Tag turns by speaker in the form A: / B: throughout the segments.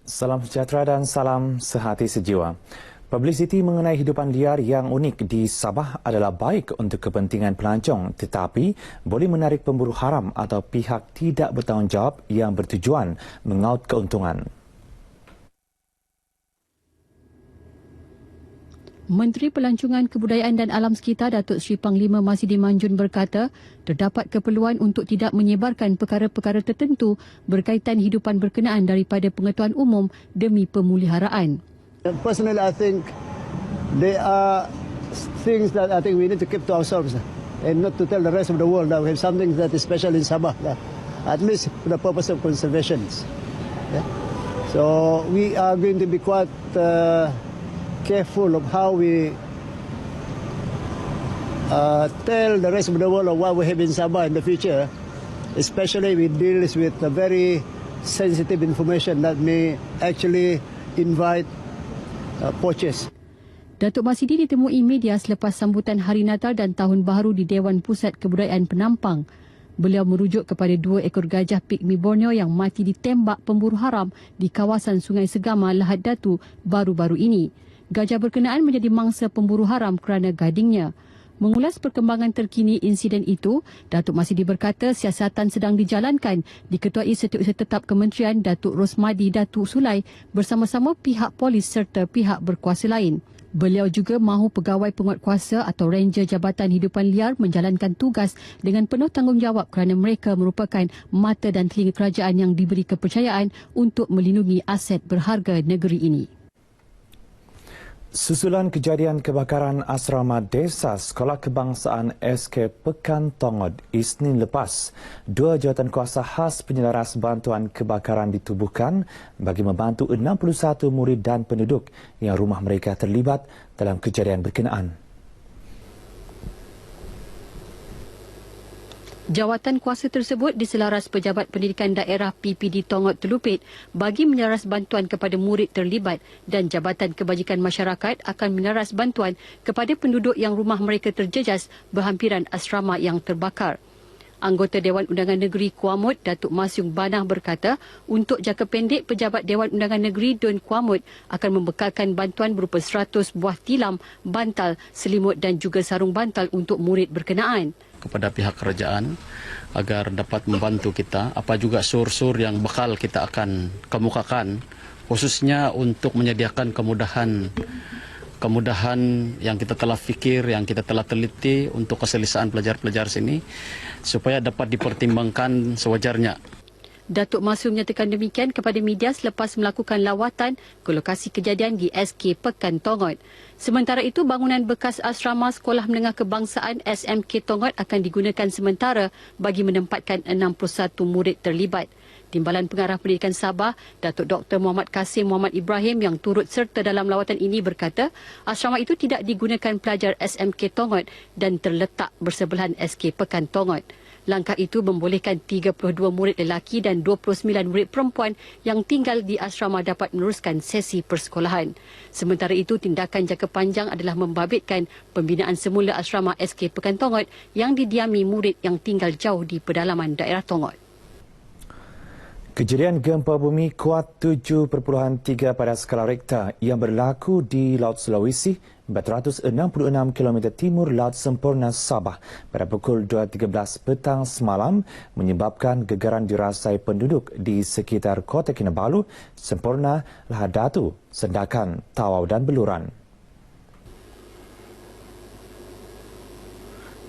A: Salam sejahtera dan salam sehati sejiwa. Publiciti mengenai hidupan liar yang unik di Sabah adalah baik untuk kepentingan pelancong tetapi boleh menarik pemburu haram atau pihak tidak bertanggungjawab yang bertujuan mengaut keuntungan.
B: Menteri Pelancongan Kebudayaan dan Alam Sekitar Datuk Seri Panglima Masidi Manjun berkata, terdapat keperluan untuk tidak menyebarkan perkara-perkara tertentu berkaitan hidupan berkenaan daripada pengetahuan umum demi pemuliharaan.
C: Personally, I think there are things that I think we need to keep to ourselves and not to tell the rest of the world that we have something that is special in Sabah, at least for the purpose of conservation. Yeah? So we are going to be quite careful of how we tell the rest of the world of what we have in Sabah in the future, especially we deal with a very sensitive information that may actually invite poachers.
B: Datuk Masidi ditemui media selepas sambutan Hari Natal dan Tahun Baharu di Dewan Pusat Kebudayaan Penampang. Beliau merujuk kepada 2 ekor gajah pigmi Borneo yang mati ditembak pemburu haram di kawasan Sungai Segama, Lahad Datu baru-baru ini. Gajah berkenaan menjadi mangsa pemburu haram kerana gadingnya. Mengulas perkembangan terkini insiden itu, Datuk Masidi berkata siasatan sedang dijalankan diketuai Setiausaha Tetap Kementerian Datuk Rosmadi Datuk Sulai bersama-sama pihak polis serta pihak berkuasa lain. Beliau juga mahu pegawai penguatkuasa atau Ranger Jabatan Hidupan Liar menjalankan tugas dengan penuh tanggungjawab kerana mereka merupakan mata dan telinga kerajaan yang diberi kepercayaan untuk melindungi aset berharga negeri ini.
A: Susulan kejadian kebakaran asrama desa Sekolah Kebangsaan SK Pekan Tongod Isnin lepas, 2 jawatankuasa khas penyelaras bantuan kebakaran ditubuhkan bagi membantu 61 murid dan penduduk yang rumah mereka terlibat dalam kejadian berkenaan.
B: Jawatan kuasa tersebut diselaras Pejabat Pendidikan Daerah PPD Tongod Telupit bagi menyelaras bantuan kepada murid terlibat dan Jabatan Kebajikan Masyarakat akan menyelaras bantuan kepada penduduk yang rumah mereka terjejas berhampiran asrama yang terbakar. Anggota Dewan Undangan Negeri Kuamut, Datuk Masyung Banah berkata, untuk jangka pendek Pejabat Dewan Undangan Negeri Dun Kuamut akan membekalkan bantuan berupa 100 buah tilam, bantal, selimut dan juga sarung bantal untuk murid berkenaan.
D: Kepada pihak kerajaan agar dapat membantu kita, apa juga sur-sur yang bakal kita akan kemukakan, khususnya untuk menyediakan kemudahan yang kita telah fikir, yang kita telah teliti untuk keselesaan pelajar-pelajar sini supaya dapat dipertimbangkan sewajarnya.
B: Datuk Masyung menyatakan demikian kepada media selepas melakukan lawatan ke lokasi kejadian di SK Pekan Tongod. Sementara itu, bangunan bekas asrama Sekolah Menengah Kebangsaan SMK Tongod akan digunakan sementara bagi menempatkan 61 murid terlibat. Timbalan Pengarah Pendidikan Sabah, Datuk Dr. Muhammad Kasim Muhammad Ibrahim yang turut serta dalam lawatan ini berkata, asrama itu tidak digunakan pelajar SMK Tongod dan terletak bersebelahan SK Pekan Tongod. Langkah itu membolehkan 32 murid lelaki dan 29 murid perempuan yang tinggal di asrama dapat meneruskan sesi persekolahan. Sementara itu, tindakan jangka panjang adalah membabitkan pembinaan semula asrama SK Pekan Tongod yang didiami murid yang tinggal jauh di pedalaman daerah Tongod.
A: Kejadian gempa bumi kuat 7.3 pada skala Richter yang berlaku di Laut Sulawesi 466 km timur Laut Semporna Sabah pada pukul 2.13 petang semalam menyebabkan gegaran dirasai penduduk di sekitar Kota Kinabalu, Semporna, Lahad Datu, Sendakan, Tawau dan Beluran.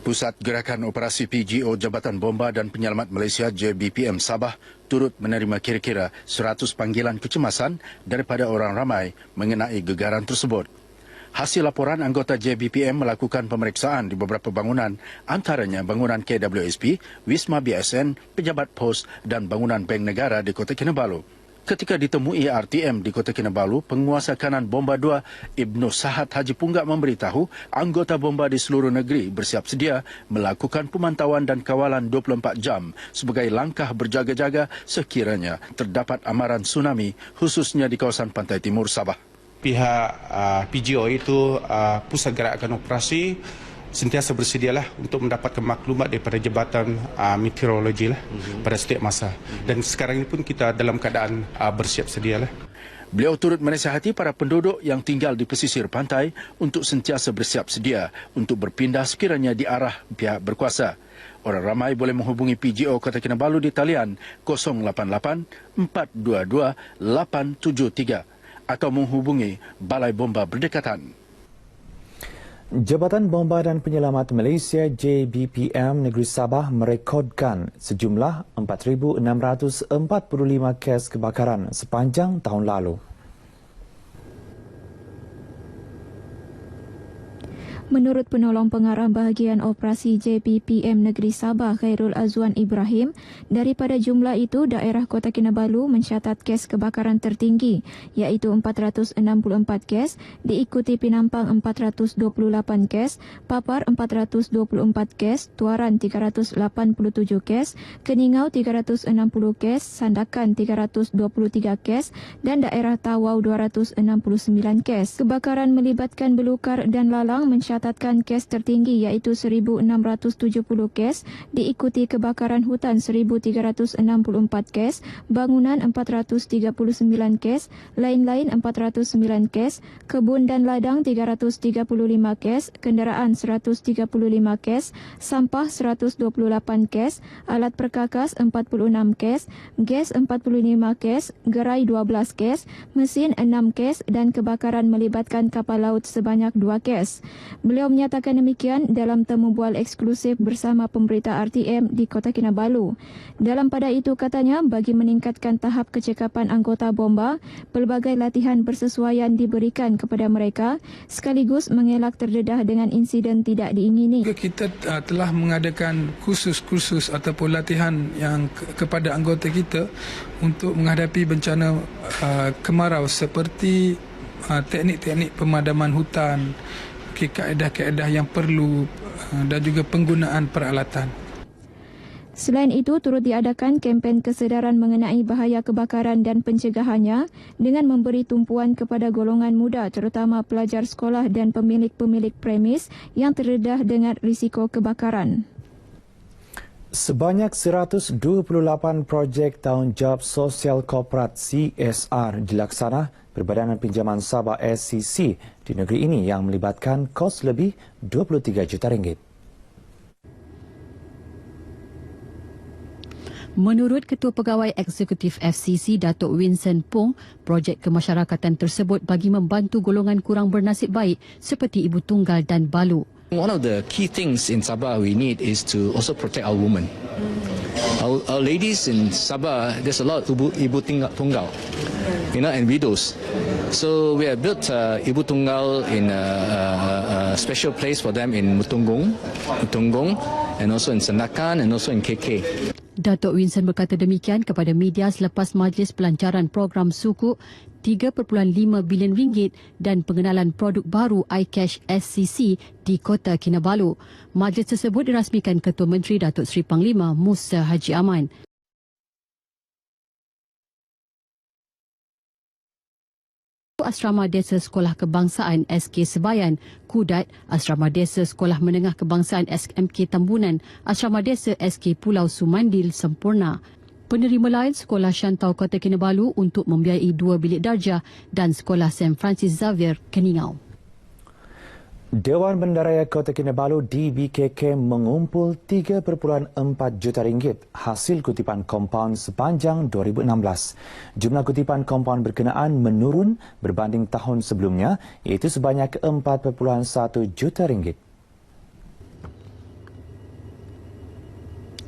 E: Pusat Gerakan Operasi PGO Jabatan Bomba dan Penyelamat Malaysia JBPM Sabah turut menerima kira-kira 100 panggilan kecemasan daripada orang ramai mengenai gegaran tersebut. Hasil laporan anggota JBPM melakukan pemeriksaan di beberapa bangunan, antaranya bangunan KWSP, Wisma BSN, Pejabat Pos dan bangunan Bank Negara di Kota Kinabalu. Ketika ditemui RTM di Kota Kinabalu, penguasa kanan Bomba 2 Ibnu Sahat Haji Punggak memberitahu anggota bomba di seluruh negeri bersiap sedia melakukan pemantauan dan kawalan 24 jam sebagai langkah berjaga-jaga sekiranya terdapat amaran tsunami khususnya di kawasan pantai timur Sabah.
F: Pihak PGO itu Pusat Gerakan Operasi sentiasa bersedialah untuk mendapatkan maklumat daripada Jabatan Meteorologi pada setiap masa. Dan sekarang ini pun kita dalam keadaan bersiap sedialah.
E: Beliau turut menasihati para penduduk yang tinggal di pesisir pantai untuk sentiasa bersiap sedia untuk berpindah sekiranya diarah pihak berkuasa. Orang ramai boleh menghubungi PGO Kota Kinabalu di talian 088-422-873 atau menghubungi Balai Bomba Berdekatan.
A: Jabatan Bomba dan Penyelamat Malaysia JBPM Negeri Sabah merekodkan sejumlah 4,645 kes kebakaran sepanjang tahun lalu.
G: Menurut penolong pengarah bahagian operasi JBPM Negeri Sabah Khairul Azwan Ibrahim, daripada jumlah itu daerah Kota Kinabalu mencatat kes kebakaran tertinggi iaitu 464 kes, diikuti Penampang 428 kes, Papar 424 kes, Tuaran 387 kes, Keningau 360 kes, Sandakan 323 kes dan daerah Tawau 269 kes. Kebakaran melibatkan belukar dan lalang mencatatkan kes tertinggi iaitu 1,670 kes, diikuti kebakaran hutan 1,364 kes, bangunan 439 kes, lain-lain 409 kes, kebun dan ladang 335 kes, kenderaan 135 kes, sampah 128 kes, alat perkakas 46 kes, gas 45 kes, gerai 12 kes, mesin 6 kes dan kebakaran melibatkan kapal laut sebanyak 2 kes. Beliau menyatakan demikian dalam temu bual eksklusif bersama pemberita RTM di Kota Kinabalu. Dalam pada itu katanya, bagi meningkatkan tahap kecekapan anggota bomba, pelbagai latihan bersesuaian diberikan kepada mereka sekaligus mengelak terdedah dengan insiden tidak diingini.
H: Kita telah mengadakan kursus-kursus ataupun latihan yang kepada anggota kita untuk menghadapi bencana kemarau seperti teknik-teknik pemadaman hutan, kaedah-kaedah yang perlu dan juga penggunaan peralatan.
G: Selain itu, turut diadakan kempen kesedaran mengenai bahaya kebakaran dan pencegahannya dengan memberi tumpuan kepada golongan muda terutama pelajar sekolah dan pemilik-pemilik premis yang terdedah dengan risiko kebakaran.
A: Sebanyak 128 projek tanggungjawab sosial korporat CSR dilaksana Perbadanan Pinjaman Sabah SCC di negeri ini yang melibatkan kos lebih 23 juta ringgit.
B: Menurut Ketua Pegawai Eksekutif FCC Datuk Winston Pong, projek kemasyarakatan tersebut bagi membantu golongan kurang bernasib baik seperti ibu tunggal dan balu.
I: One of the key things in Sabah we need is to also protect our women. Our ladies in Sabah, there's a lot of ibu tunggal, and widows. So we have built ibu tunggal in a special place for them in Mutungong, and also in Sandakan and also in KK.
B: Datuk Winston berkata demikian kepada media selepas majlis pelancaran program sukuk 3.5 bilion ringgit dan pengenalan produk baru iCash SCC di Kota Kinabalu. Majlis tersebut dirasmikan Ketua Menteri Datuk Seri Panglima Musa Haji Aman. Asrama Desa Sekolah Kebangsaan SK Sebayan, Kudat, Asrama Desa Sekolah Menengah Kebangsaan SMK Tambunan, Asrama Desa SK Pulau Sumandil sempurna. Penerima lain Sekolah Syantau Kota Kinabalu untuk membiayai 2 bilik darjah dan Sekolah St. Francis Xavier Keningau.
A: Dewan Bandaraya Kota Kinabalu DBKK mengumpul 3.4 juta ringgit hasil kutipan kompaun sepanjang 2016. Jumlah kutipan kompaun berkenaan menurun berbanding tahun sebelumnya iaitu sebanyak 4.1 juta ringgit.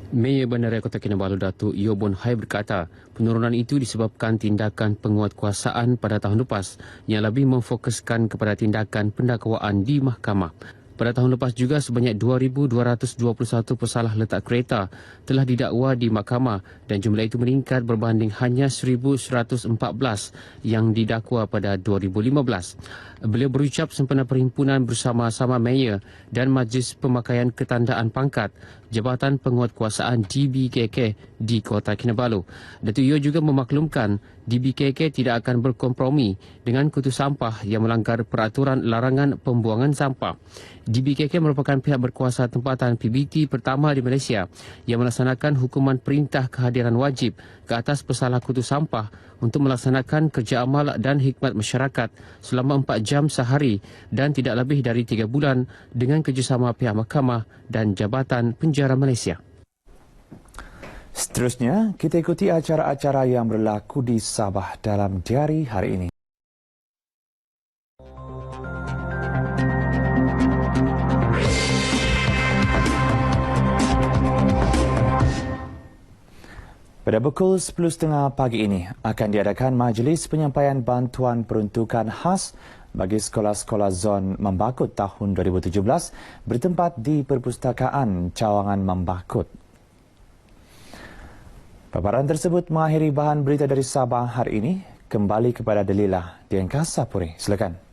J: Mayor Bandaraya Kota Kinabalu Datuk Yobon Hai berkata, penurunan itu disebabkan tindakan penguatkuasaan pada tahun lepas yang lebih memfokuskan kepada tindakan pendakwaan di mahkamah. Pada tahun lepas juga sebanyak 2,221 pesalah letak kereta telah didakwa di mahkamah dan jumlah itu meningkat berbanding hanya 1,114 yang didakwa pada 2015. Beliau berucap sempena perhimpunan bersama-sama Mayor dan Majlis Pemakaian Ketandaan Pangkat Jabatan Penguatkuasaan DBKK di Kota Kinabalu. Datuk Yo juga memaklumkan DBKK tidak akan berkompromi dengan kutu sampah yang melanggar peraturan larangan pembuangan sampah. DBKK merupakan pihak berkuasa tempatan PBT pertama di Malaysia yang melaksanakan hukuman perintah kehadiran wajib ke atas pesalah kutu sampah untuk melaksanakan kerja amal dan hikmat masyarakat selama 4 jam sehari dan tidak lebih dari 3 bulan dengan kerjasama pihak mahkamah dan Jabatan Penjara Malaysia.
A: Seterusnya, kita ikuti acara-acara yang berlaku di Sabah dalam diari hari ini. Pada pukul 10.30 pagi ini akan diadakan majlis penyampaian bantuan peruntukan khas bagi sekolah-sekolah zon Membakut tahun 2017 bertempat di Perpustakaan Cawangan Membakut. Paparan tersebut mengakhiri bahan berita dari Sabah hari ini. Kembali kepada Delilah di Angkasa Puri. Silakan.